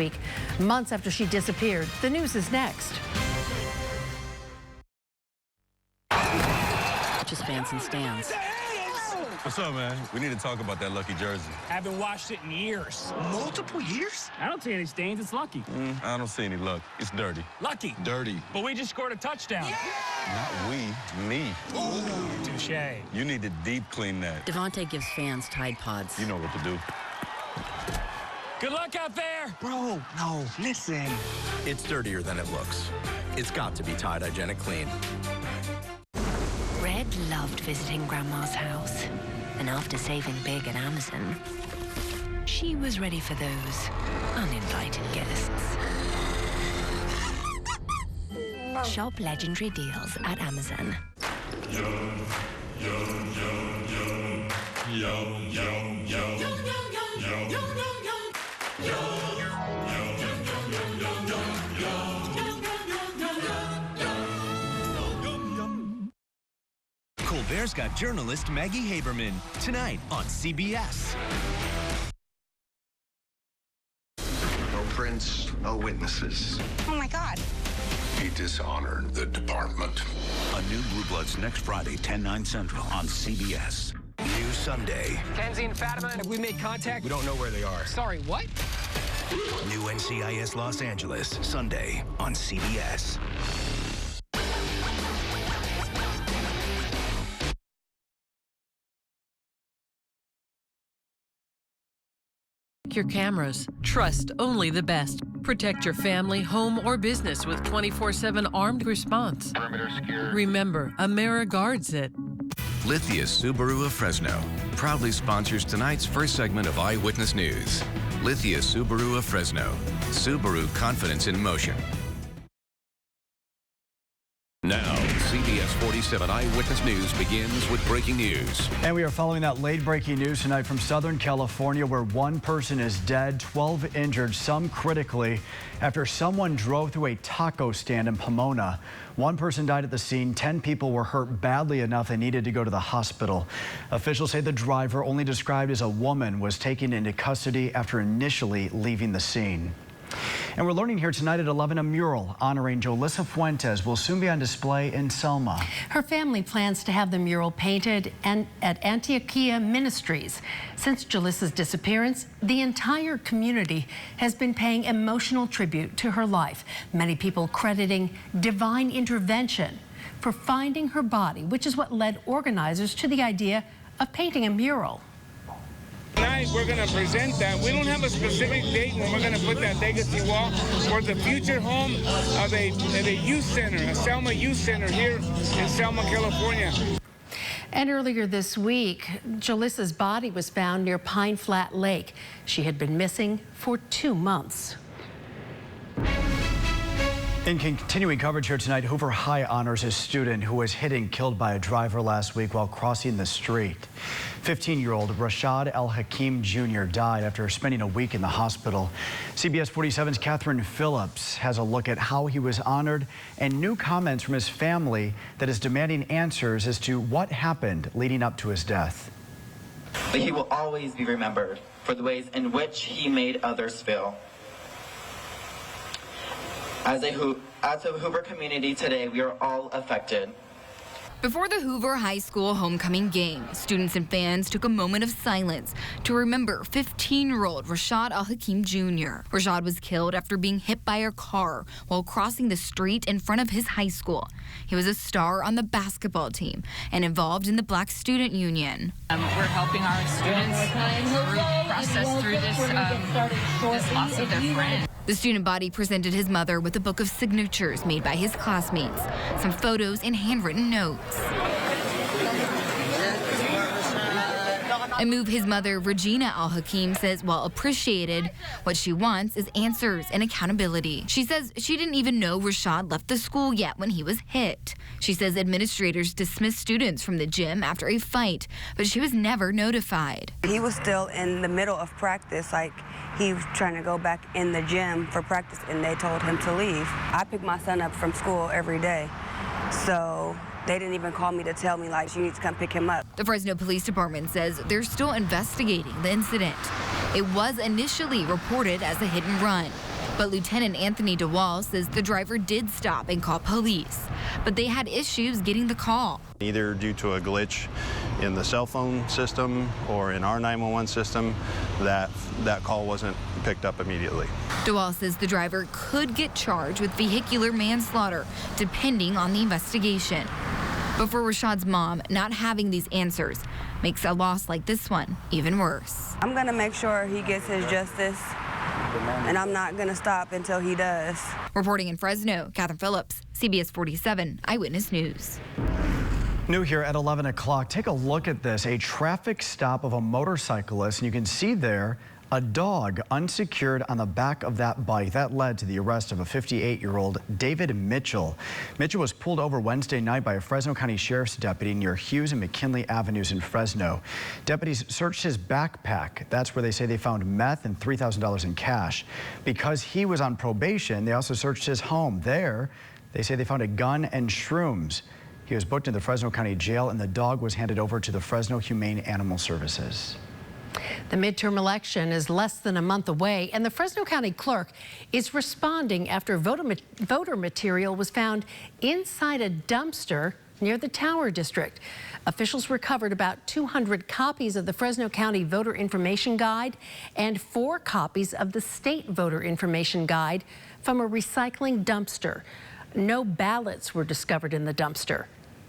week, months after she disappeared. The news is next. Just fans and stands. What's up, man? We need to talk about that Lucky jersey. Haven't washed it in years. Multiple years? I don't see any stains. It's Lucky. I don't see any luck. It's dirty. Lucky. Dirty. But we just scored a touchdown. Yeah! Not we, me. Touche. You need to deep clean that. Devontae gives fans Tide Pods. You know what to do. Good luck out there. Bro, no, listen. It's dirtier than it looks. It's got to be Tide Hygienic Clean. Red loved visiting Grandma's house, and after saving big at Amazon, she was ready for those uninvited guests. Shop legendary deals at Amazon. Yum, yum, yum, yum. Yum, yum, yum. Yum, yum, yum, yum, Colbert's got journalist Maggie Haberman tonight on CBS. No prints, no witnesses. Oh my God. He dishonored the department. A new Blue Bloods next Friday, 10/9 Central on CBS. New Sunday. Kenzie and Fatima, have we made contact? We don't know where they are. Sorry, what? New NCIS Los Angeles, Sunday on CBS. Your cameras. Trust only the best. Protect your family, home, or business with 24/7 armed response. Perimeter secure. Remember, AmeriGuards it. Lithia Subaru of Fresno proudly sponsors tonight's first segment of Eyewitness News. Lithia Subaru of Fresno. Subaru confidence in motion. Now, CBS 47 Eyewitness News begins with breaking news. And we are following that late breaking news tonight from Southern California, where one person is dead, 12 injured, some critically, after someone drove through a taco stand in Pomona. One person died at the scene. 10 people were hurt badly enough they needed to go to the hospital. Officials say the driver, only described as a woman, was taken into custody after initially leaving the scene. And we're learning here tonight at 11 a mural honoring Julissa Fuentes will soon be on display in Selma. Her family plans to have the mural painted at Antioquia Ministries. Since Julissa's disappearance, the entire community has been paying emotional tribute to her life. Many people crediting divine intervention for finding her body, which is what led organizers to the idea of painting a mural. Tonight we're going to present that. We don't have a specific date when we're going to put that legacy wall for the future home of a youth center, a Selma Youth Center here in Selma, California. And earlier this week, Julissa's body was found near Pine Flat Lake. She had been missing for 2 months. In continuing coverage here tonight, Hoover High honors a student who was hit and killed by a driver last week while crossing the street. 15-year-old Rashad El Hakim Jr. died after spending a week in the hospital. CBS 47's Catherine Phillips has a look at how he was honored and new comments from his family that is demanding answers as to what happened leading up to his death. But he will always be remembered for the ways in which he made others feel. As a Hoover community today, we are all affected. Before the Hoover High School homecoming game, students and fans took a moment of silence to remember 15-year-old Rashad El Hakim Jr. Rashad was killed after being hit by a car while crossing the street in front of his high school. He was a star on the basketball team and involved in the Black Student Union. We're helping our students process through this loss of their friend. The student body presented his mother with a book of signatures made by his classmates, some photos and handwritten notes. A move his mother, Regina El Hakim, says while appreciated, what she wants is answers and accountability. She says she didn't even know Rashad left the school yet when he was hit. She says administrators dismissed students from the gym after a fight, but she was never notified. He was still in the middle of practice, like he was trying to go back in the gym for practice, and they told him to leave. I pick my son up from school every day, so they didn't even call me to tell me, like, you need to come pick him up. The Fresno Police Department says they're still investigating the incident. It was initially reported as a hit and run, But Lieutenant Anthony DeWall says the driver did stop and call police, but they had issues getting the call. Either due to a glitch in the cell phone system or in our 911 system, that call wasn't picked up immediately. DeWall says the driver could get charged with vehicular manslaughter, depending on the investigation. But for Rashad's mom, not having these answers makes a loss like this one even worse. I'm gonna make sure he gets his justice, and I'm not gonna stop until he does. Reporting in Fresno, Catherine Phillips, CBS 47 Eyewitness News. New here at 11 o'clock. Take a look at this. A traffic stop of a motorcyclist, and you can see there a dog unsecured on the back of that bike. That led to the arrest of a 58-year-old David Mitchell. Mitchell was pulled over Wednesday night by a Fresno County Sheriff's deputy near Hughes and McKinley Avenues in Fresno. Deputies searched his backpack. That's where they say they found meth and $3,000 in cash. Because he was on probation, they also searched his home. There, they say they found a gun and shrooms. He was booked in the Fresno County Jail, and the dog was handed over to the Fresno Humane Animal Services. The midterm election is less than a month away, and the Fresno County Clerk is responding after voter material was found inside a dumpster near the Tower District. Officials recovered about 200 copies of the Fresno County Voter Information Guide and 4 copies of the State Voter Information Guide from a recycling dumpster. No ballots were discovered in the dumpster.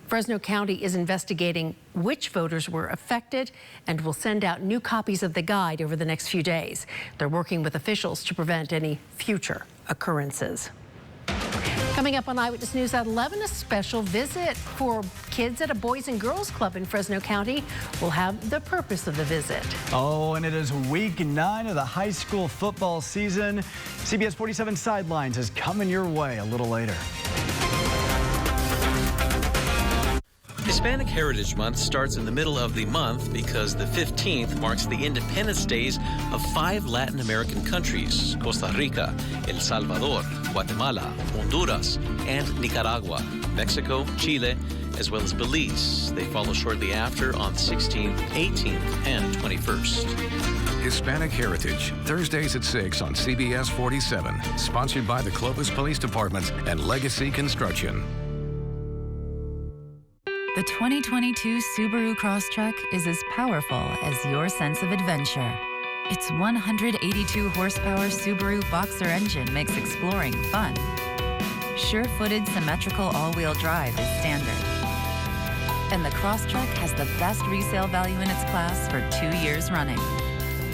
Fresno County is investigating which voters were affected and will send out new copies of the guide over the next few days. They're working with officials to prevent any future occurrences. Coming up on Eyewitness News at 11, a special visit for kids at a Boys and Girls Club in Fresno County. We'll have the purpose of the visit. Oh, and it is week 9 of the high school football season. CBS 47 Sidelines is coming your way a little later. Hispanic Heritage Month starts in the middle of the month because the 15th marks the independence days of 5 Latin American countries: Costa Rica, El Salvador, Guatemala, Honduras, and Nicaragua, Mexico, Chile, as well as Belize. They follow shortly after on 16th, 18th, and 21st. Hispanic Heritage, Thursdays at 6 on CBS 47, sponsored by the Clovis Police Department and Legacy Construction. The 2022 Subaru Crosstrek is as powerful as your sense of adventure. Its 182 horsepower Subaru Boxer engine makes exploring fun. Sure-footed symmetrical all-wheel drive is standard. And the Crosstrek has the best resale value in its class for 2 years running.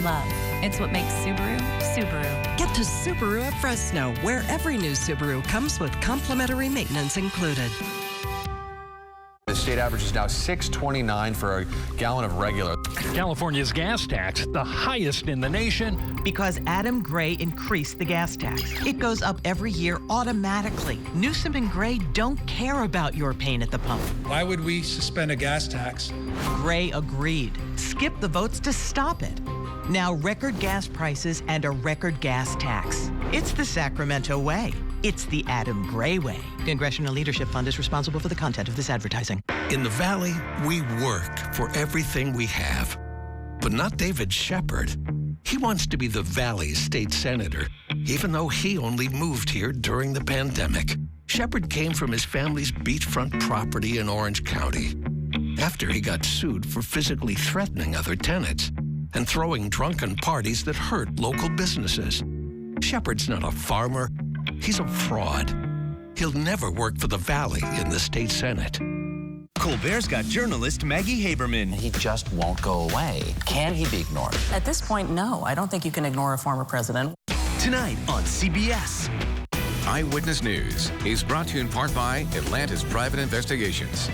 Love, it's what makes Subaru, Subaru. Get to Subaru of Fresno, where every new Subaru comes with complimentary maintenance included. The state average is now $6.29 for a gallon of regular. California's gas tax, the highest in the nation. Because Adam Gray increased the gas tax. It goes up every year automatically. Newsom and Gray don't care about your pain at the pump. Why would we suspend a gas tax? Gray agreed. Skip the votes to stop it. Now record gas prices and a record gas tax. It's the Sacramento way. It's the Adam Gray way. Congressional Leadership Fund is responsible for the content of this advertising. In the Valley, we work for everything we have. But not David Shepard. He wants to be the Valley's state senator, even though he only moved here during the pandemic. Shepard came from his family's beachfront property in Orange County after he got sued for physically threatening other tenants and throwing drunken parties that hurt local businesses. Shepard's not a farmer. He's a fraud. He'll never work for the Valley in the state Senate. Colbert's got journalist Maggie Haberman. He just won't go away. Can he be ignored? At this point, no. I don't think you can ignore a former president. Tonight on CBS. Eyewitness News is brought to you in part by Atlantis Private Investigations.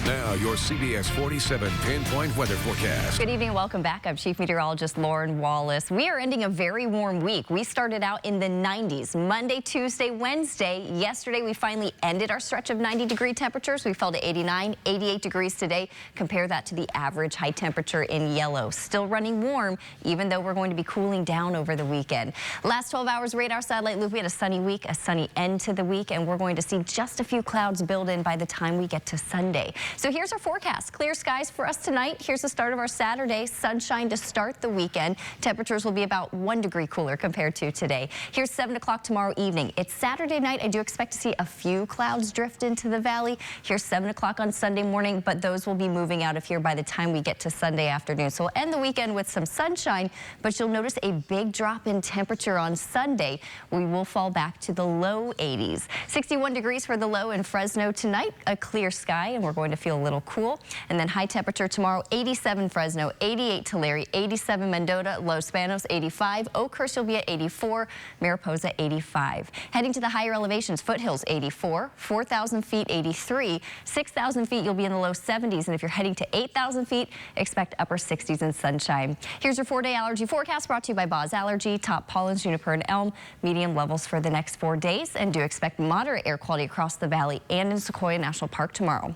Now, your CBS 47 pinpoint weather forecast. Good evening and welcome back. I'm Chief Meteorologist Lauren Wallace. We are ending a very warm week. We started out in the 90s Monday, Tuesday, Wednesday. Yesterday, we finally ended our stretch of 90-degree temperatures. We fell to 89, 88 degrees today. Compare that to the average high temperature in yellow. Still running warm, even though we're going to be cooling down over the weekend. Last 12 hours radar satellite loop, we had a sunny week, a sunny end to the week, and we're going to see just a few clouds build in by the time we get to Sunday. So here here's our forecast. Clear skies for us tonight. Here's the start of our Saturday. Sunshine to start the weekend. Temperatures will be about 1 degree cooler compared to today. Here's 7 o'clock tomorrow evening. It's Saturday night. I do expect to see a few clouds drift into the valley. Here's 7 o'clock on Sunday morning, but those will be moving out of here by the time we get to Sunday afternoon. So we'll end the weekend with some sunshine, but you'll notice a big drop in temperature on Sunday. We will fall back to the low 80s. 61 degrees for the low in Fresno tonight. A clear sky, and we're going to feel a little cool. And then high temperature tomorrow, 87 Fresno, 88 Tulare, 87 Mendota, Los Banos, 85. Oakhurst will be at 84, Mariposa 85. Heading to the higher elevations, Foothills 84, 4,000 feet 83, 6,000 feet you'll be in the low 70s, and if you're heading to 8,000 feet, expect upper 60s and sunshine. Here's your 4-day allergy forecast brought to you by Boz Allergy. Top pollens, juniper and elm, medium levels for the next 4 days, and do expect moderate air quality across the valley and in Sequoia National Park tomorrow.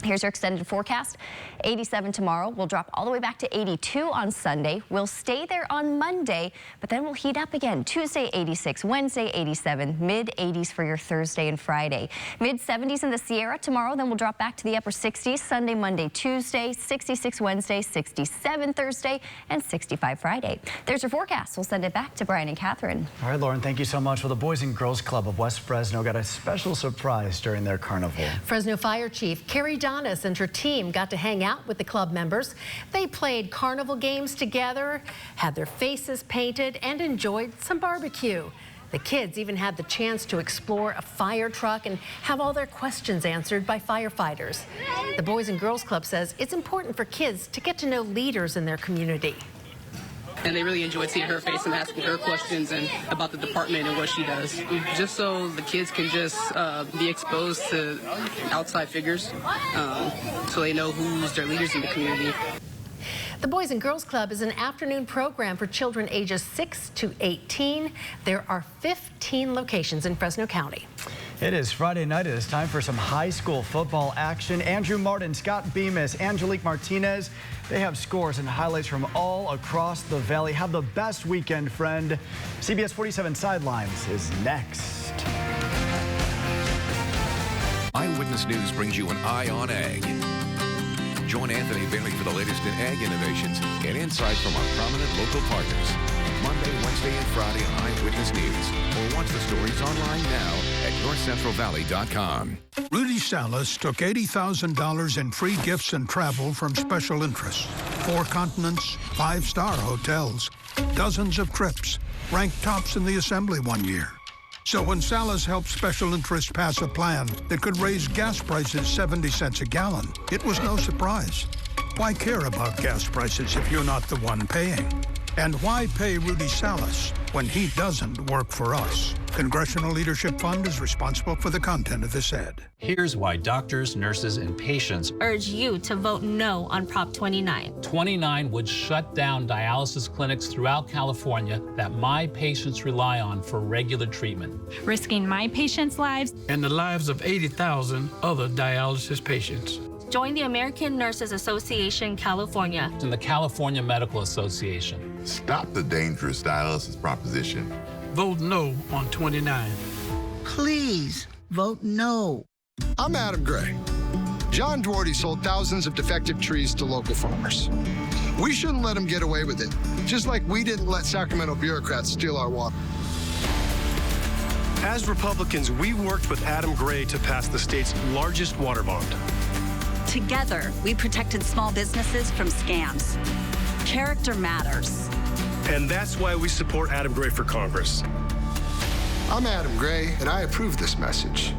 Here's your extended forecast. 87 tomorrow. We'll drop all the way back to 82 on Sunday. We'll stay there on Monday, but then we'll heat up again. Tuesday, 86. Wednesday, 87. Mid-80s for your Thursday and Friday. Mid-70s in the Sierra tomorrow. Then we'll drop back to the upper 60s. Sunday, Monday, Tuesday. 66 Wednesday, 67 Thursday, and 65 Friday. There's your forecast. We'll send it back to Brian and Catherine. All right, Lauren, thank you so much. Well, the Boys and Girls Club of West Fresno got a special surprise during their carnival. Fresno Fire Chief Carrie Donis and her team got to hang out with the club members. They played carnival games together, had their faces painted, and enjoyed some barbecue. The kids even had the chance to explore a fire truck and have all their questions answered by firefighters. The Boys and Girls Club says it's important for kids to get to know leaders in their community. And they really enjoyed seeing her face and asking her questions and about the department and what she does. Just so the kids can just be exposed to outside figures so they know who's their leaders in the community. The Boys and Girls Club is an afternoon program for children ages 6 to 18. There are 15 locations in Fresno County. It is Friday night. It is time for some high school football action. Andrew Martin, Scott Bemis, Angelique Martinez. They have scores and highlights from all across the valley. Have the best weekend, friend. CBS 47 Sidelines is next. Eyewitness News brings you an Eye on Ag. Join Anthony Bailey for the latest in ag innovations and insight from our prominent local partners. Monday, Wednesday, and Friday on Eyewitness News. Or watch the stories online now at NorthCentralValley.com. Rudy Salas took $80,000 in free gifts and travel from special interests. 4 continents, 5-star hotels, dozens of trips, ranked tops in the assembly one year. So when Salas helped special interests pass a plan that could raise gas prices 70 cents a gallon, it was no surprise. Why care about gas prices if you're not the one paying? And why pay Rudy Salas when he doesn't work for us? Congressional Leadership Fund is responsible for the content of this ad. Here's why doctors, nurses, and patients urge you to vote no on Prop 29. 29 would shut down dialysis clinics throughout California that my patients rely on for regular treatment, risking my patients' lives and the lives of 80,000 other dialysis patients. Join the American Nurses Association California and the California Medical Association. Stop the dangerous dialysis proposition. Vote no on 29. Please vote no. I'm Adam Gray. John Dwordy sold thousands of defective trees to local farmers. We shouldn't let him get away with it, just like we didn't let Sacramento bureaucrats steal our water. As Republicans, we worked with Adam Gray to pass the state's largest water bond. Together, we protected small businesses from scams. Character matters. And that's why we support Adam Gray for Congress. I'm Adam Gray, and I approve this message.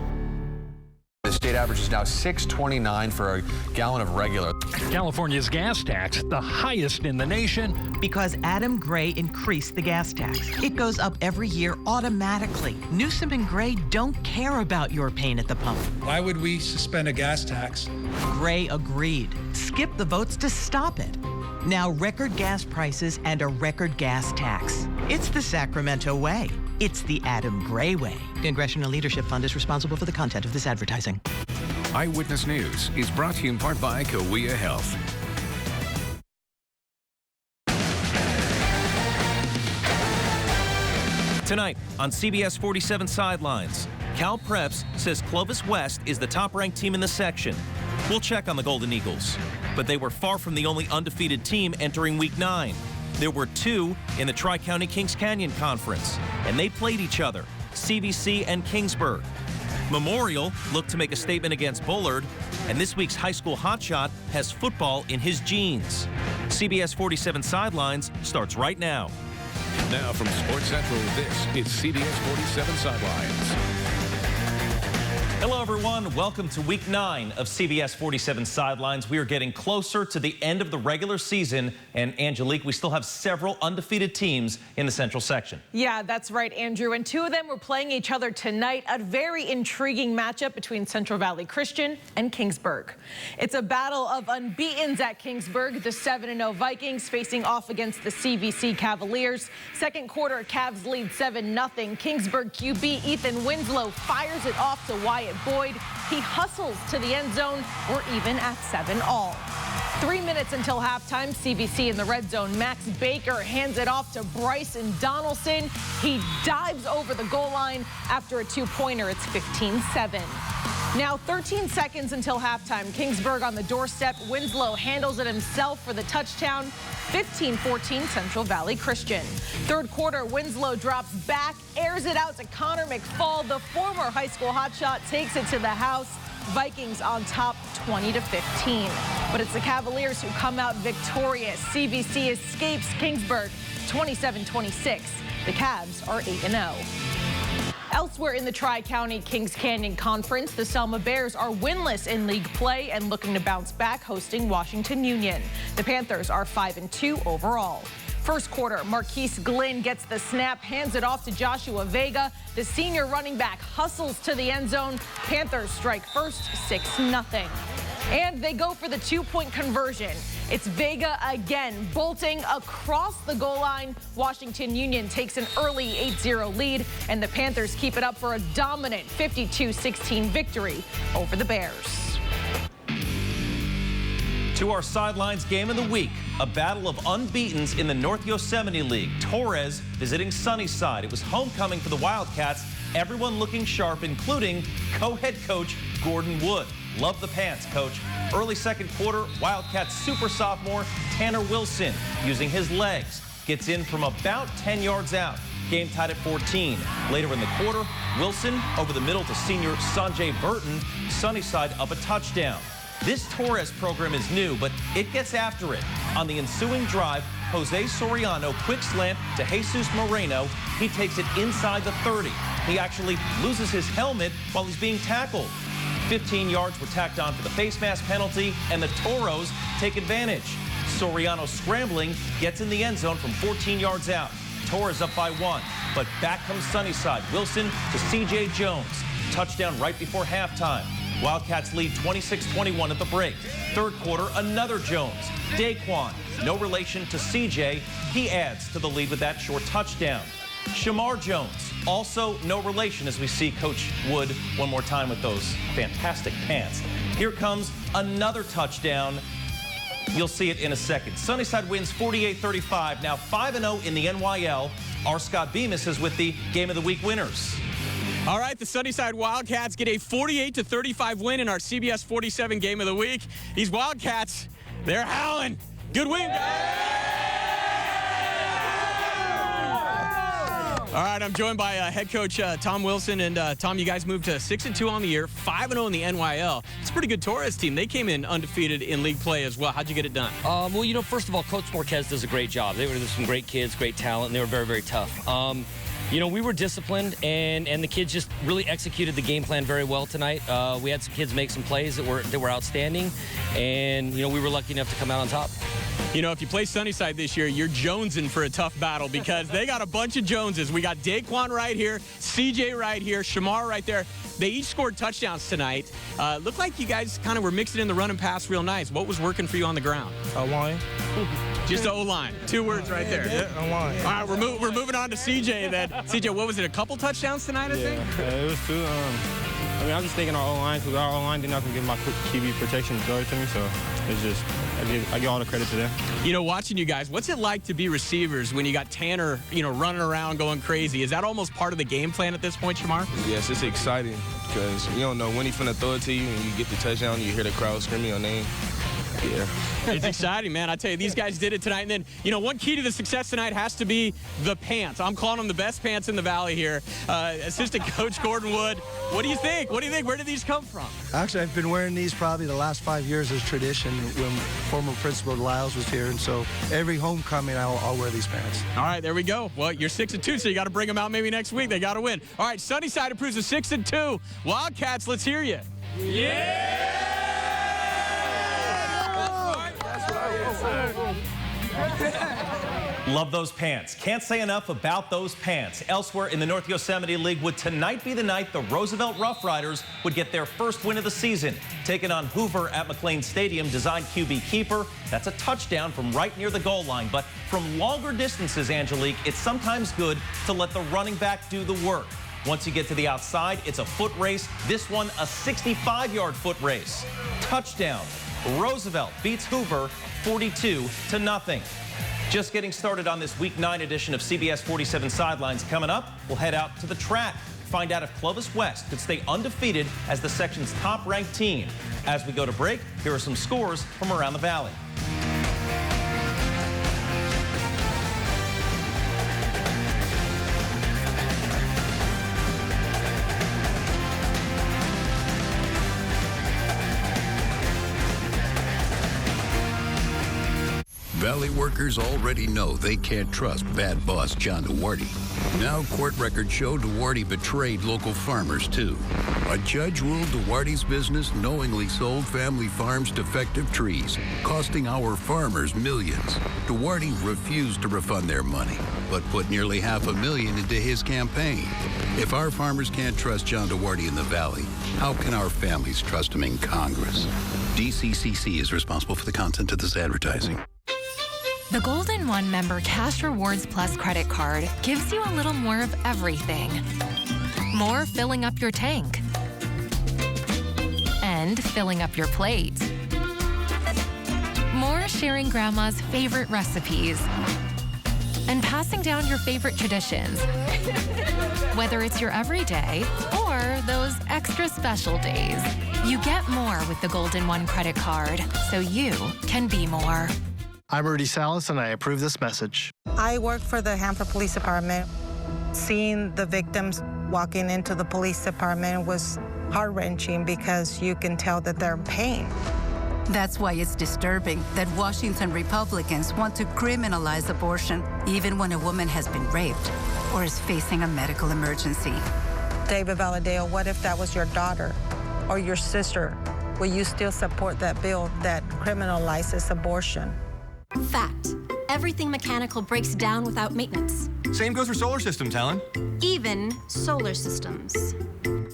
The state average is now $6.29 for a gallon of regular. California's gas tax, the highest in the nation. Because Adam Gray increased the gas tax. It goes up every year automatically. Newsom and Gray don't care about your pain at the pump. Why would we suspend a gas tax? Gray agreed. Skip the votes to stop it. Now record gas prices and a record gas tax. It's the Sacramento way. It's the Adam Gray way. Congressional Leadership Fund is responsible for the content of this advertising. Eyewitness News is brought to you in part by Cahuilla Health. Tonight on CBS 47 Sidelines, Cal Preps says Clovis West is the top-ranked team in the section. We'll check on the Golden Eagles. But they were far from the only undefeated team entering Week 9. There were 2 in the Tri-County Kings Canyon Conference, and they played each other, CVC and Kingsburg. Memorial looked to make a statement against Bullard, and this week's high school hotshot has football in his genes. CBS 47 Sidelines starts right now. Now from Sports Central, this is CBS 47 Sidelines. Hello, everyone. Welcome to Week 9 of CBS 47 Sidelines. We are getting closer to the end of the regular season, and Angelique, we still have several undefeated teams in the Central section. Yeah, that's right, Andrew. And 2 of them were playing each other tonight. A very intriguing matchup between Central Valley Christian and Kingsburg. It's a battle of unbeatens at Kingsburg. The 7-0 Vikings facing off against the CVC Cavaliers. Second quarter, Cavs lead 7-0. Kingsburg QB Ethan Winslow fires it off to Wyatt Boyd. He hustles to the end zone. We're even at 7-all. 3 minutes until halftime, CVC in the red zone. Max Baker hands it off to Bryson Donaldson. He dives over the goal line after a 2-pointer. It's 15-7. Now 13 seconds until halftime. Kingsburg on the doorstep. Winslow handles it himself for the touchdown. 15-14 Central Valley Christian. Third quarter, Winslow drops back, airs it out to Connor McFall. The former high school hotshot takes it to the house. Vikings on top 20-15. But it's the Cavaliers who come out victorious. CVC escapes Kingsburg 27-26. The Cavs are 8-0. Elsewhere in the Tri-County Kings Canyon Conference, the Selma Bears are winless in league play and looking to bounce back, hosting Washington Union. The Panthers are 5-2 overall. First quarter, Marquise Glynn gets the snap, hands it off to Joshua Vega. The senior running back hustles to the end zone. Panthers strike first, 6-0. And they go for the 2-point conversion. It's Vega again, bolting across the goal line. Washington Union takes an early 8-0 lead, and the Panthers keep it up for a dominant 52-16 victory over the Bears. To our Sidelines game of the week, a battle of unbeatens in the North Yosemite League. Torres visiting Sunnyside. It was homecoming for the Wildcats. Everyone looking sharp, including co-head coach Gordon Wood. Love the pants, Coach. Early second quarter, Wildcats super sophomore Tanner Wilson, using his legs, gets in from about 10 yards out. Game tied at 14. Later in the quarter, Wilson over the middle to senior Sanjay Burton. Sunnyside up a touchdown. This Torres program is new, but it gets after it. On the ensuing drive, Jose Soriano quick slant to Jesus Moreno. He takes it inside the 30. He actually loses his helmet while he's being tackled. 15 yards were tacked on for the face mask penalty, and the Toros take advantage. Soriano scrambling, gets in the end zone from 14 yards out. Torres up by 1, but back comes Sunnyside. Wilson to C.J. Jones. Touchdown right before halftime. Wildcats lead 26-21 at the break. Third quarter, another Jones. Daquan, no relation to C.J. He adds to the lead with that short touchdown. Shamar Jones, also no relation, as we see Coach Wood one more time with those fantastic pants. Here comes another touchdown. You'll see it in a second. Sunnyside wins 48-35, now 5-0 in the NYL. Our Scott Bemis is with the Game of the Week winners. All right, the Sunnyside Wildcats get a 48-35 win in our CBS 47 Game of the Week. These Wildcats, they're howling. Good win, guys. All right, I'm joined by head coach Tom Wilson. And Tom, you guys moved to 6-2 on the year, 5-0 in the NYL. It's a pretty good Torres team. They came in undefeated in league play as well. How'd you get it done? Well, you know, first of all, Coach Marquez does a great job. There's some great kids, great talent, and they were very, very tough. You know, we were disciplined, and the kids just really executed the game plan very well tonight. We had some kids make some plays that were outstanding, and, you know, we were lucky enough to come out on top. You know, if you play Sunnyside this year, you're jonesing for a tough battle because they got a bunch of Joneses. We got Daquan right here, CJ right here, Shamar right there. They each scored touchdowns tonight. Looked like you guys kind of were mixing in the run and pass real nice. What was working for you on the ground? O-line. Just O-line. 2 words right there. Yeah, O-line. All right, we're moving on to CJ then. CJ, what was it, a couple touchdowns tonight, I think? Yeah, it was 2. I mean, I'm just thinking our O-line, because our O-line did not give my QB protection to me, so it's just, I give all the credit to them. You know, watching you guys, what's it like to be receivers when you got Tanner, you know, running around going crazy? Is that almost part of the game plan at this point, Shamar? Yes, it's exciting because you don't know when he's finna throw it to you, and you get the touchdown, you hear the crowd screaming your name. Yeah. It's exciting, man. I tell you, these guys did it tonight. And then, you know, one key to the success tonight has to be the pants. I'm calling them the best pants in the Valley here. Assistant Coach Gordon Wood, what do you think? What do you think? Where did these come from? Actually, I've been wearing these probably the last 5 years as tradition when former Principal Lyles was here. And so every homecoming, I'll wear these pants. All right, there we go. Well, you're 6-2, so you got to bring them out maybe next week. They got to win. All right, Sunnyside improves to 6-2. Wildcats, let's hear you. Yeah! Love those pants. Can't say enough about those pants. Elsewhere in the North Yosemite League, would tonight be the night the Roosevelt Rough Riders would get their first win of the season? Taking on Hoover at McLean Stadium, designed QB keeper. That's a touchdown from right near the goal line. But from longer distances, Angelique, it's sometimes good to let the running back do the work. Once you get to the outside, it's a foot race. This one, a 65-yard foot race. Touchdown. Roosevelt beats Hoover 42-0. Just getting started on this Week 9 edition of CBS 47 Sidelines. Coming up, we'll head out to the track. Find out if Clovis West could stay undefeated as the section's top-ranked team. As we go to break, here are some scores from around the Valley. Valley workers already know they can't trust bad boss John Duarte. Now court records show Duarte betrayed local farmers too. A judge ruled Duarte's business knowingly sold family farms defective trees, costing our farmers millions. Duarte refused to refund their money, but put nearly $500,000 into his campaign. If our farmers can't trust John Duarte in the Valley, how can our families trust him in Congress? DCCC is responsible for the content of this advertising. The Golden One member Cash Rewards Plus credit card gives you a little more of everything. More filling up your tank. And filling up your plate. More sharing grandma's favorite recipes. And passing down your favorite traditions. Whether it's your everyday or those extra special days, you get more with the Golden One credit card, so you can be more. I'm Rudy Salas, and I approve this message. I work for the Hanford Police Department. Seeing the victims walking into the police department was heart-wrenching because you can tell that they're in pain. That's why it's disturbing that Washington Republicans want to criminalize abortion even when a woman has been raped or is facing a medical emergency. David Valadeo, what if that was your daughter or your sister? Will you still support that bill that criminalizes abortion? Fact. Everything mechanical breaks down without maintenance. Same goes for solar systems, Helen. Even solar systems.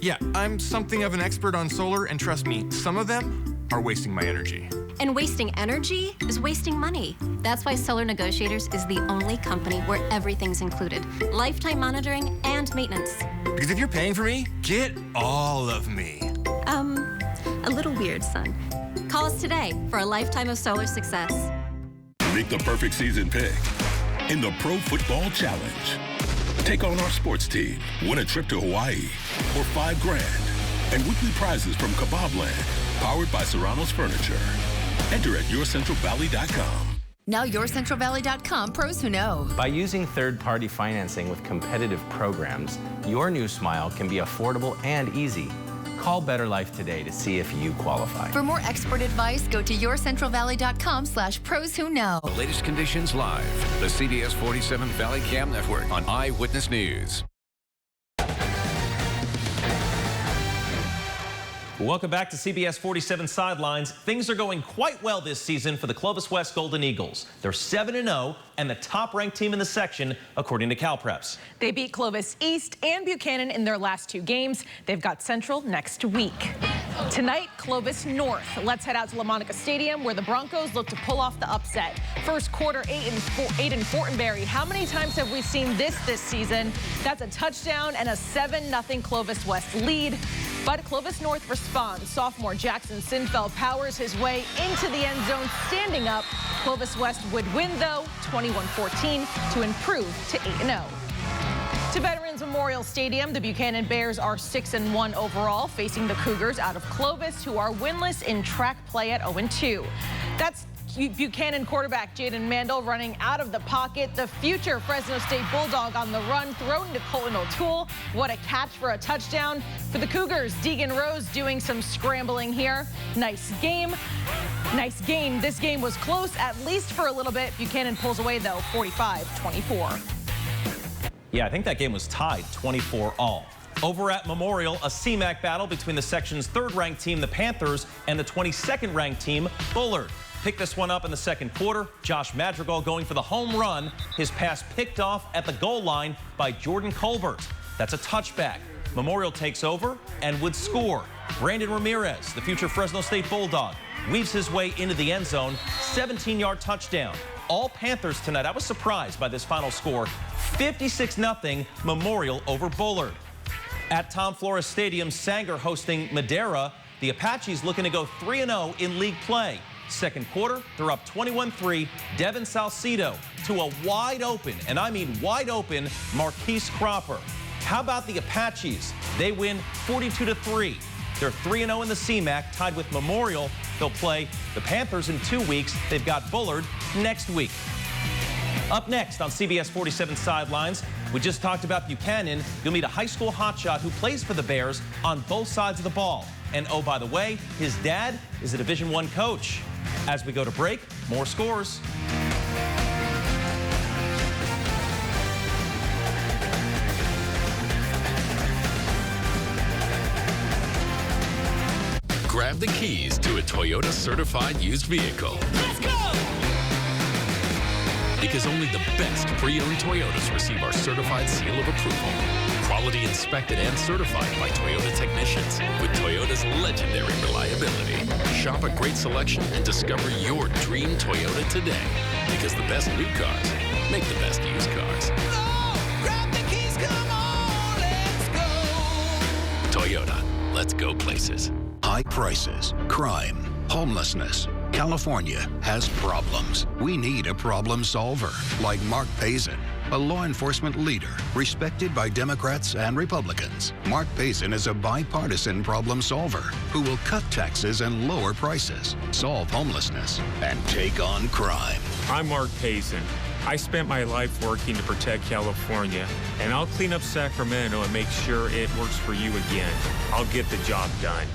Yeah, I'm something of an expert on solar, and trust me, some of them are wasting my energy. And wasting energy is wasting money. That's why Solar Negotiators is the only company where everything's included. Lifetime monitoring and maintenance. Because if you're paying for me, get all of me. A little weird, son. Call us today for a lifetime of solar success. Make the perfect season pick in the Pro Football Challenge. Take on our sports team, win a trip to Hawaii, or $5,000, and weekly prizes from Kebab Land, powered by Serrano's Furniture. Enter at yourcentralvalley.com. Now yourcentralvalley.com, pros who know. By using third-party financing with competitive programs, your new smile can be affordable and easy. Call Better Life today to see if you qualify. For more expert advice, go to yourcentralvalley.com/pros who know. The latest conditions live. The CBS 47 Valley Cam Network on Eyewitness News. Welcome back to CBS 47 Sidelines. Things are going quite well this season for the Clovis West Golden Eagles. They're 7-0 and the top-ranked team in the section, according to CalPreps. They beat Clovis East and Buchanan in their last 2 games. They've got Central next week. Tonight, Clovis North. Let's head out to LaMonica Stadium, where the Broncos look to pull off the upset. First quarter, 8 in Fortenberry. How many times have we seen this season? That's a touchdown and a 7-0 Clovis West lead. But Clovis North responds. Sophomore Jackson Sinfeld powers his way into the end zone, standing up. Clovis West would win, though, 21-14 to improve to 8-0. To Veterans Memorial Stadium, the Buchanan Bears are 6-1 overall, facing the Cougars out of Clovis, who are winless in track play at 0-2. That's Buchanan quarterback Jaden Mandel running out of the pocket. The future Fresno State Bulldog on the run, thrown to Colton O'Toole. What a catch for a touchdown for the Cougars. Deegan Rose doing some scrambling here. Nice game. Nice game. This game was close, at least for a little bit. Buchanan pulls away, though, 45-24. Yeah, I think that game was tied 24-all. Over at Memorial, a CMAC battle between the section's third-ranked team, the Panthers, and the 22nd-ranked team, Bullard. Picked this one up in the second quarter. Josh Madrigal going for the home run. His pass picked off at the goal line by Jordan Colbert. That's a touchback. Memorial takes over and would score. Brandon Ramirez, the future Fresno State Bulldog, weaves his way into the end zone. 17-yard touchdown. All Panthers tonight. I was surprised by this final score. 56-0 Memorial over Bullard. At Tom Flores Stadium, Sanger hosting Madera. The Apaches looking to go 3-0 in league play. Second quarter, they're up 21-3. Devin Salcido to a wide open, and I mean wide open, Marquise Cropper. How about the Apaches? They win 42-3. They're 3-0 in the CMAC, tied with Memorial. They'll play the Panthers in 2 weeks. They've got Bullard next week. Up next on CBS 47 Sidelines, we just talked about Buchanan. You'll meet a high school hotshot who plays for the Bears on both sides of the ball. And oh, by the way, his dad is a Division I coach. As we go to break, more scores. Grab the keys to a Toyota certified used vehicle. Let's go! Because only the best pre-owned Toyotas receive our certified seal of approval. Quality inspected and certified by Toyota technicians with Toyota's legendary reliability. Shop a great selection and discover your dream Toyota today. Because the best new cars make the best used cars. No! Grab the keys, come on, let's go! Toyota, let's go places. High prices, crime, homelessness. California has problems. We need a problem solver like Mark Pazin, a law enforcement leader respected by Democrats and Republicans. Mark Pazin is a bipartisan problem solver who will cut taxes and lower prices, solve homelessness, and take on crime. I'm Mark Pazin. I spent my life working to protect California, and I'll clean up Sacramento and make sure it works for you again. I'll get the job done.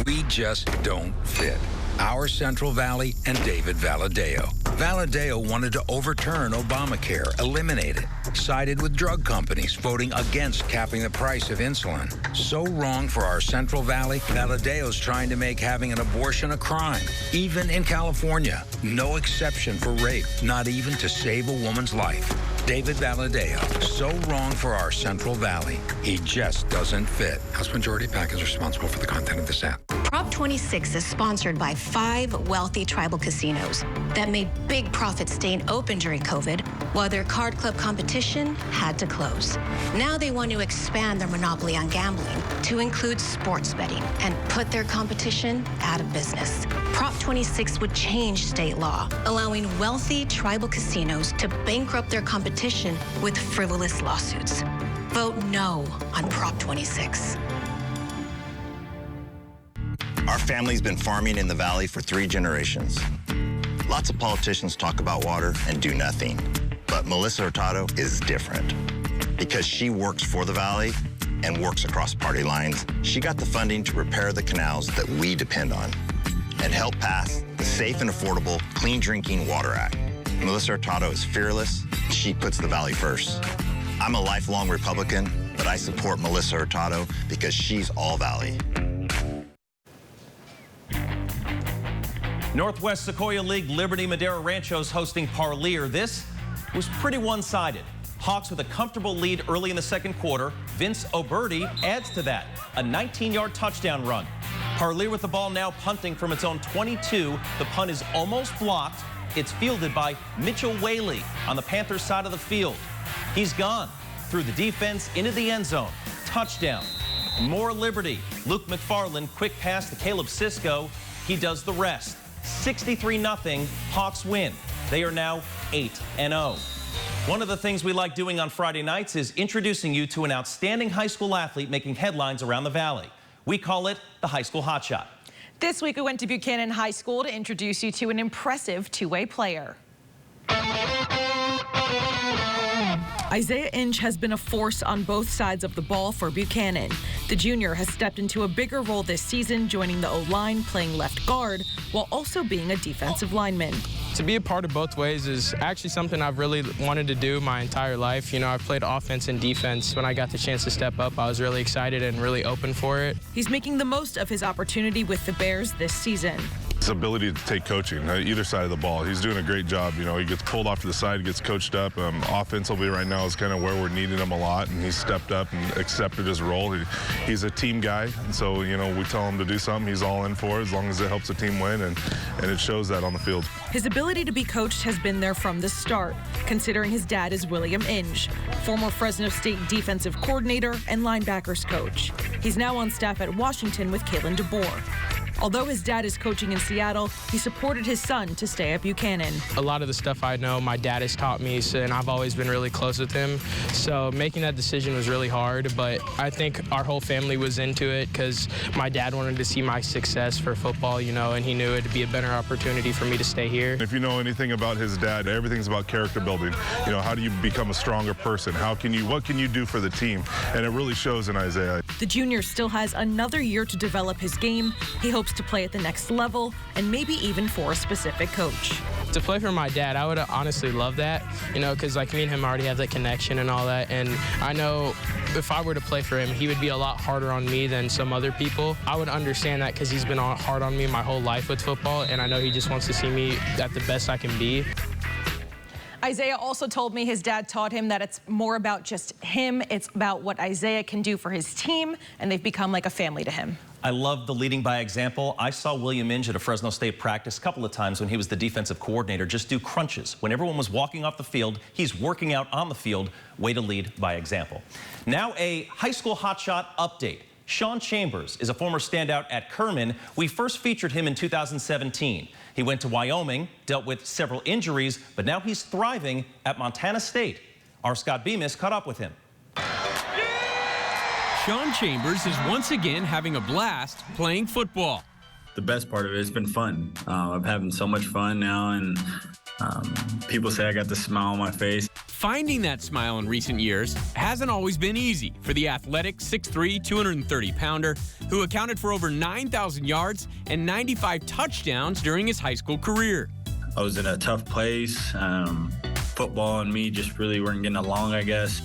We just don't fit. Our Central Valley and David Valadeo. Valadeo wanted to overturn Obamacare, eliminate it. Sided with drug companies voting against capping the price of insulin. So wrong for our Central Valley, Valadeo's trying to make having an abortion a crime. Even in California, no exception for rape, not even to save a woman's life. David Valadeo, so wrong for our Central Valley. He just doesn't fit. House Majority PAC is responsible for the content of this app. Prop 26 is sponsored by 5 wealthy tribal casinos that made big profits staying open during COVID, while their card club competition had to close. Now they want to expand their monopoly on gambling to include sports betting and put their competition out of business. Prop 26 would change state law, allowing wealthy tribal casinos to bankrupt their competition with frivolous lawsuits. Vote no on Prop 26. Our family's been farming in the valley for 3 generations. Lots of politicians talk about water and do nothing. But Melissa Hurtado is different. Because she works for the valley and works across party lines, she got the funding to repair the canals that we depend on and help pass the Safe and Affordable Clean Drinking Water Act. Melissa Hurtado is fearless. She puts the valley first. I'm a lifelong Republican, but I support Melissa Hurtado because she's all valley. Northwest Sequoia League Liberty Madera Ranchos hosting Parlier. This was pretty one-sided. Hawks with a comfortable lead early in the second quarter. Vince Oberti adds to that, a 19-yard touchdown run. Parlier with the ball now punting from its own 22. The punt is almost blocked. It's fielded by Mitchell Whaley on the Panthers side of the field. He's gone through the defense into the end zone. Touchdown. More Liberty. Luke McFarland, quick pass to Caleb Sisko. He does the rest. 63-0, Hawks win. They are now 8-0. One of the things we like doing on Friday nights is introducing you to an outstanding high school athlete making headlines around the Valley. We call it the High School Hotshot. This week we went to Buchanan High School to introduce you to an impressive two-way player. Isaiah Inge has been a force on both sides of the ball for Buchanan. The junior has stepped into a bigger role this season, joining the O-line, playing left guard, while also being a defensive lineman. To be a part of both ways is actually something I've really wanted to do my entire life. You know, I've played offense and defense. When I got the chance to step up, I was really excited and really open for it. He's making the most of his opportunity with the Bears this season. His ability to take coaching either side of the ball. He's doing a great job. You know, he gets pulled off to the side, gets coached up. Offensively right now is kind of where we're needing him a lot, and he's stepped up and accepted his role. He's a team guy, and so, you know, we tell him to do something, he's all in for it as long as it helps the team win, and it shows that on the field. His ability to be coached has been there from the start, considering his dad is William Inge, former Fresno State defensive coordinator and linebackers coach. He's now on staff at Washington with Kalen DeBoer. Although his dad is coaching in Seattle, he supported his son to stay at Buchanan. A lot of the stuff I know, my dad has taught me, and I've always been really close with him. So making that decision was really hard, but I think our whole family was into it because my dad wanted to see my success for football, you know, and he knew it'd be a better opportunity for me to stay here. If you know anything about his dad, everything's about character building. You know, how do you become a stronger person? What can you do for the team? And it really shows in Isaiah. The junior still has another year to develop his game. He hopes to play at the next level and maybe even for a specific coach. To play for my dad, I would honestly love that, you know, because like me and him already have that connection and all that. And I know if I were to play for him, he would be a lot harder on me than some other people. I would understand that because he's been hard on me my whole life with football, and I know he just wants to see me at the best I can be. Isaiah also told me his dad taught him that it's more about just him. It's about what Isaiah can do for his team, and they've become like a family to him. I love the leading by example. I saw William Inge at a Fresno State practice a couple of times when he was the defensive coordinator just do crunches. When everyone was walking off the field, he's working out on the field. Way to lead by example. Now a high school hotshot update. Sean Chambers is a former standout at Kerman. We first featured him in 2017. He went to Wyoming, dealt with several injuries, but now he's thriving at Montana State. Our Scott Bemis caught up with him. Sean Chambers is once again having a blast playing football. The best part of it has been fun. I'm having so much fun now, and people say I got the smile on my face. Finding that smile in recent years hasn't always been easy for the athletic 6'3", 230-pounder who accounted for over 9,000 yards and 95 touchdowns during his high school career. I was in a tough place. Football and me just really weren't getting along, I guess.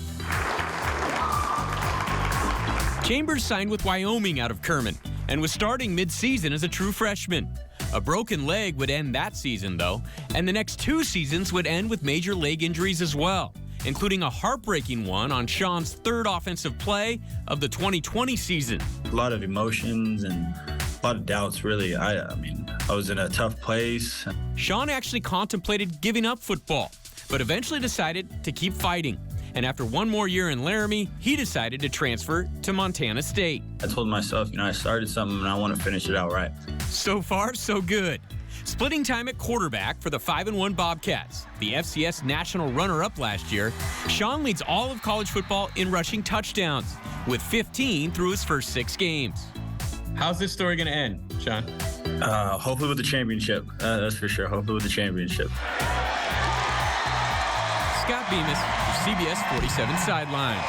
Chambers signed with Wyoming out of Kerman and was starting mid-season as a true freshman. A broken leg would end that season, though, and the next 2 seasons would end with major leg injuries as well, including a heartbreaking one on Sean's third offensive play of the 2020 season. A lot of emotions and a lot of doubts, really. I mean, I was in a tough place. Sean actually contemplated giving up football, but eventually decided to keep fighting. And after one more year in Laramie, he decided to transfer to Montana State. I told myself, you know, I started something and I want to finish it out right. So far, so good. Splitting time at quarterback for the 5-1 Bobcats, the FCS national runner-up last year, Sean leads all of college football in rushing touchdowns, with 15 through his first 6 games. How's this story going to end, Sean? Hopefully with the championship. That's for sure. Hopefully with the championship. Scott Bemis, CBS 47 Sidelines.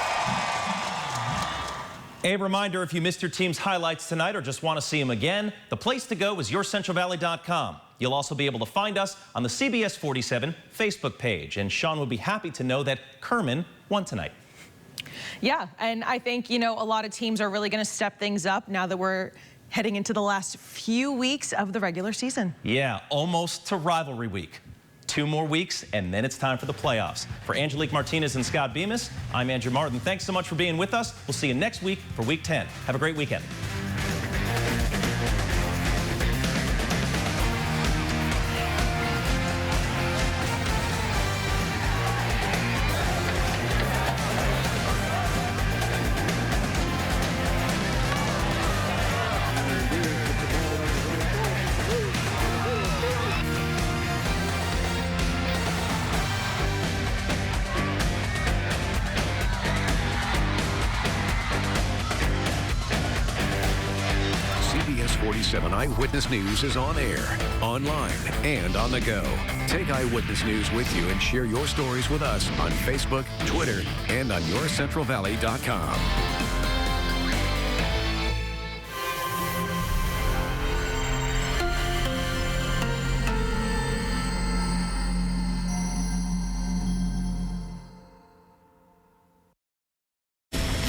A reminder, if you missed your team's highlights tonight or just want to see them again, the place to go is yourcentralvalley.com. You'll also be able to find us on the CBS 47 Facebook page. And Sean will be happy to know that Kerman won tonight. Yeah, and I think, you know, a lot of teams are really going to step things up now that we're heading into the last few weeks of the regular season. Yeah, almost to rivalry week. 2 more weeks, and then it's time for the playoffs. For Angelique Martinez and Scott Bemis, I'm Andrew Martin. Thanks so much for being with us. We'll see you next week for Week 10. Have a great weekend. 47 Eyewitness News is on air, online, and on the go. Take Eyewitness News with you and share your stories with us on Facebook, Twitter, and on yourcentralvalley.com.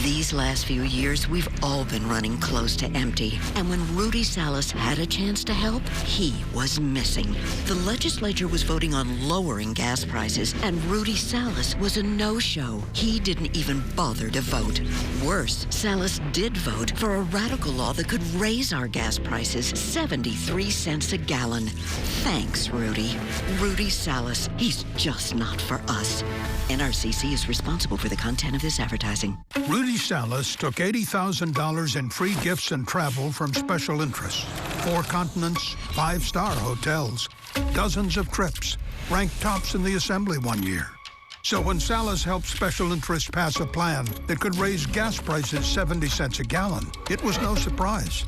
These last few years, we've all been running close to empty. And when Rudy Salas had a chance to help, he was missing. The legislature was voting on lowering gas prices, and Rudy Salas was a no-show. He didn't even bother to vote. Worse, Salas did vote for a radical law that could raise our gas prices 73 cents a gallon. Thanks, Rudy. Rudy Salas. He's just not for us. NRCC is responsible for the content of this advertising. Rudy Salas took $80,000 in free gifts and travel from special interests. 4 continents, 5-star hotels, dozens of trips, ranked tops in the assembly one year. So when Salas helped special interests pass a plan that could raise gas prices 70 cents a gallon, it was no surprise.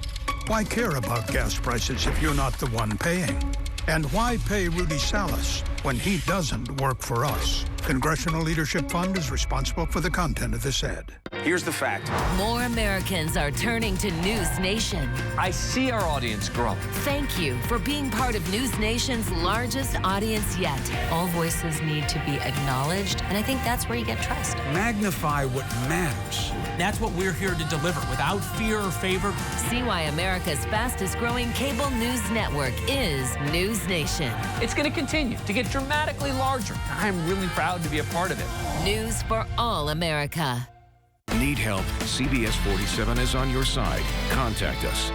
Why care about gas prices if you're not the one paying? And why pay Rudy Salas when he doesn't work for us? Congressional Leadership Fund is responsible for the content of this ad. Here's the fact. More Americans are turning to News Nation. I see our audience grow. Thank you for being part of News Nation's largest audience yet. All voices need to be acknowledged, and I think that's where you get trust. Magnify what matters. That's what we're here to deliver, without fear or favor. See why America's fastest growing cable news network is News Nation. It's going to continue to get dramatically larger. I'm really proud to be a part of it. News for all America. Need help? CBS 47 is on your side. Contact us.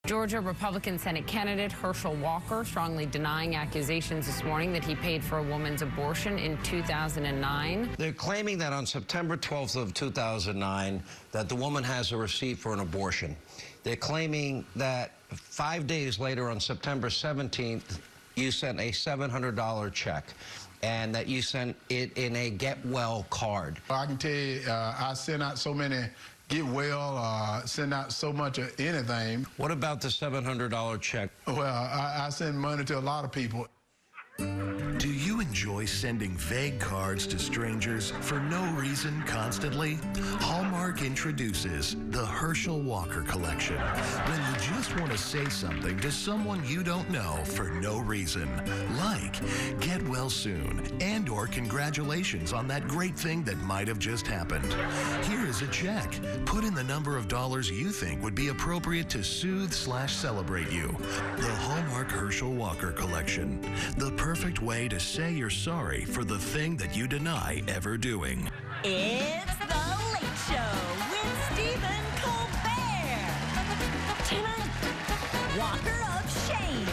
Georgia Republican Senate candidate Herschel Walker strongly denying accusations this morning that he paid for a woman's abortion in 2009. They're claiming that on September 12th of 2009 that the woman has a receipt for an abortion. They're claiming that 5 days later on September 17th, you sent a $700 check and that you sent it in a get well card. I can tell you, I sent out so many get well, send out so much of anything. What about the $700 check? Well, I send money to a lot of people. Do you enjoy sending vague cards to strangers for no reason constantly? Hallmark introduces the Herschel Walker Collection. When you just want to say something to someone you don't know for no reason, like get well soon and or congratulations on that great thing that might have just happened. Here is a check. Put in the number of dollars you think would be appropriate to soothe/celebrate you. The Hallmark Herschel Walker Collection. The perfect way to say you're sorry for the thing that you deny ever doing. It's The Late Show with Stephen Colbert. Timon, Walker of Shame.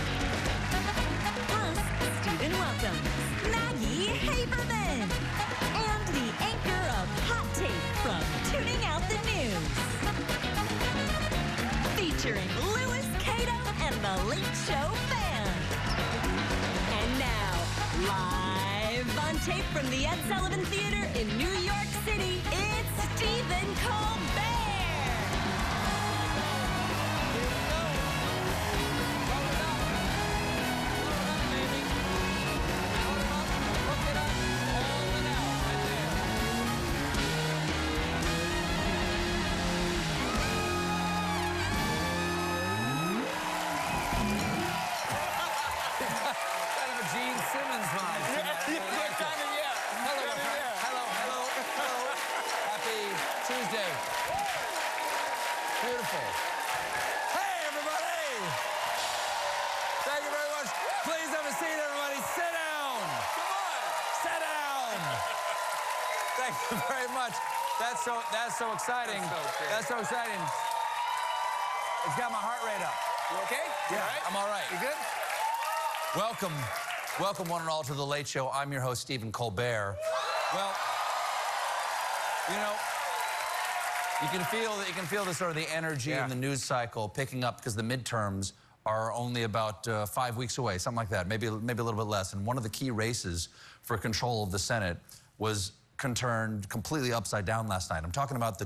Plus, Stephen welcomes Maggie Haberman. And the anchor of Hot Take from Tuning Out the News. Featuring Louis Cato and The Late Show Band. And now, live on tape from the Ed Sullivan Theater in New York City, it's Stephen Colbert. Gene Simmons vibes. Hello. Happy Tuesday. Beautiful. Hey, everybody. Thank you very much. Please have a seat, everybody. Sit down. Come on. Sit down. Thank you very much. That's so exciting. That's so exciting. It's got my heart rate up. You okay? Yeah, all right? I'm all right. You good? Welcome one and all to The Late Show. I'm your host, Stephen Colbert. Well, you know, you can feel the sort of the energy in the news cycle picking up because the midterms are only about 5 weeks away, something like that, maybe a little bit less. And one of the key races for control of the Senate was turned completely upside down last night. I'm talking about the